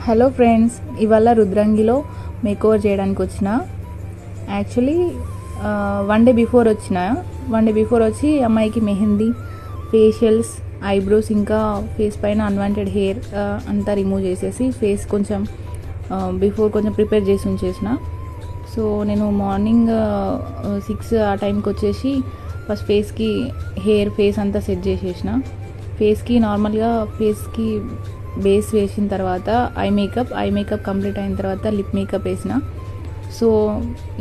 Hello friends, ఇవాళ రుద్రంగిలో makeover చేయడానికి వచ్చిన. యాక్చువల్లీ వన్ డే బిఫోర్ వచ్చి అమ్మాయికి మెహందీ, ఫేషియల్స్, ఐబ్రోస్, ఇంకా ఫేస్ పైన అన్వాంటెడ్ హెయిర్ అంతా రిమూవ్ చేసేసి ఫేస్ కొంచెం బిఫోర్ కొంచెం ప్రిపేర్ చేసి ఉంచేసిన. సో నేను మార్నింగ్ 6 ఆ టైంకి వచ్చేసి ఫస్ట్ ఫేస్ అంతా సెట్ చేసేసిన. ఫేస్కి నార్మల్గా బేస్ వేసిన తర్వాత ఐ మేకప్ కంప్లీట్ అయిన తర్వాత లిప్ మేకప్ వేసిన. సో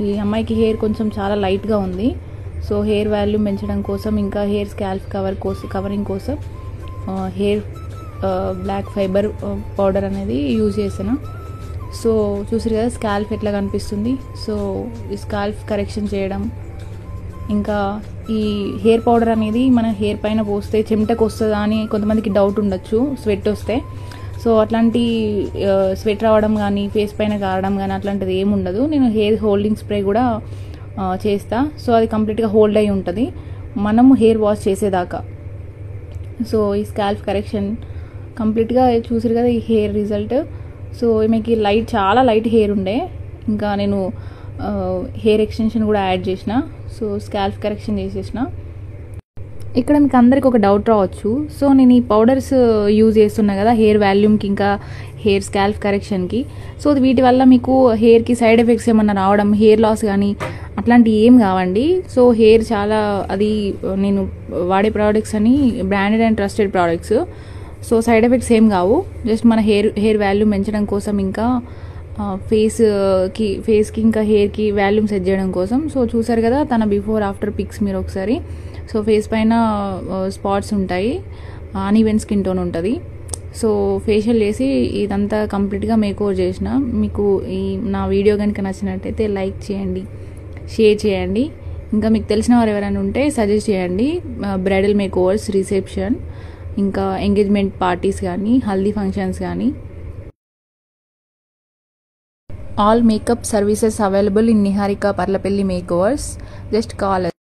ఈ అమ్మాయికి హెయిర్ కొంచెం చాలా లైట్గా ఉంది. సో హెయిర్ వాల్యూమ్ పెంచడం కోసం, ఇంకా హెయిర్ స్కాల్ప్ కవరింగ్ కోసం హెయిర్ బ్లాక్ ఫైబర్ పౌడర్ అనేది యూజ్ చేసాను. సో చూసారు కదా స్కాల్ప్ ఎట్లా కనిపిస్తుంది. సో ఈ స్కాల్ప్ కరెక్షన్ చేయడం, ఇంకా ఈ హెయిర్ పౌడర్ అనేది మన హెయిర్ పైన పోస్తే చెమటకు వస్తుందా అని కొంతమందికి డౌట్ ఉండొచ్చు, స్వెట్ వస్తే. సో అట్లాంటి స్వెట్ రావడం కానీ, ఫేస్ పైన కారడం కానీ అట్లాంటిది ఏమి ఉండదు. నేను హెయిర్ హోల్డింగ్ స్ప్రే కూడా చేస్తా. సో అది కంప్లీట్గా హోల్డ్ అయి ఉంటుంది మనము హెయిర్ వాష్ చేసేదాకా. సో ఈ స్కాల్ప్ కరెక్షన్ కంప్లీట్గా చూసారు కదా ఈ హెయిర్ రిజల్ట్. సో ఈమెకి చాలా లైట్ హెయిర్ ఉండే, ఇంకా నేను హెయిర్ ఎక్స్టెన్షన్ కూడా యాడ్ చేసిన. సో స్కాల్ప్ కరెక్షన్ చేసేసిన. ఇక్కడ మీకు అందరికి ఒక డౌట్ రావచ్చు. సో నేను ఈ పౌడర్స్ యూజ్ చేస్తున్నా కదా హెయిర్ వాల్యూమ్కి, ఇంకా హెయిర్ స్కాల్ప్ కరెక్షన్కి. సో వీటి వల్ల మీకు హెయిర్కి సైడ్ ఎఫెక్ట్స్ ఏమన్నా రావడం, హెయిర్ లాస్ కానీ అట్లాంటివి ఏం కావండి. సో హెయిర్ అది నేను వాడే ప్రోడక్ట్స్ అని branded and trusted products. So side effects ఏం కావు. జస్ట్ మన హెయిర్ వాల్యూమ్ పెంచడం కోసం, ఇంకా ఫేస్కి ఇంకా హెయిర్కి వాల్యూమ్ సెట్ చేయడం కోసం. సో చూసారు కదా తన బిఫోర్ ఆఫ్టర్ పిక్స్ మీరు ఒకసారి. సో ఫేస్ పైన స్పాట్స్ ఉంటాయి, అన్ఈవెన్ స్కిన్ టోన్ ఉంటుంది. సో ఫేషియల్ చేసి ఇదంతా కంప్లీట్గా మేకోవర్ చేసిన. మీకు నా వీడియో కనుక నచ్చినట్టయితే లైక్ చేయండి, షేర్ చేయండి. ఇంకా మీకు తెలిసిన వారు ఎవరైనా ఉంటే సజెస్ట్ చేయండి. బ్రైడల్ మేకోవర్స్, రిసెప్షన్, ఇంకా ఎంగేజ్మెంట్ పార్టీస్ కానీ, హల్దీ ఫంక్షన్స్ కానీ. All makeup services available in Niharika Parlapelli Makeovers. Just call us.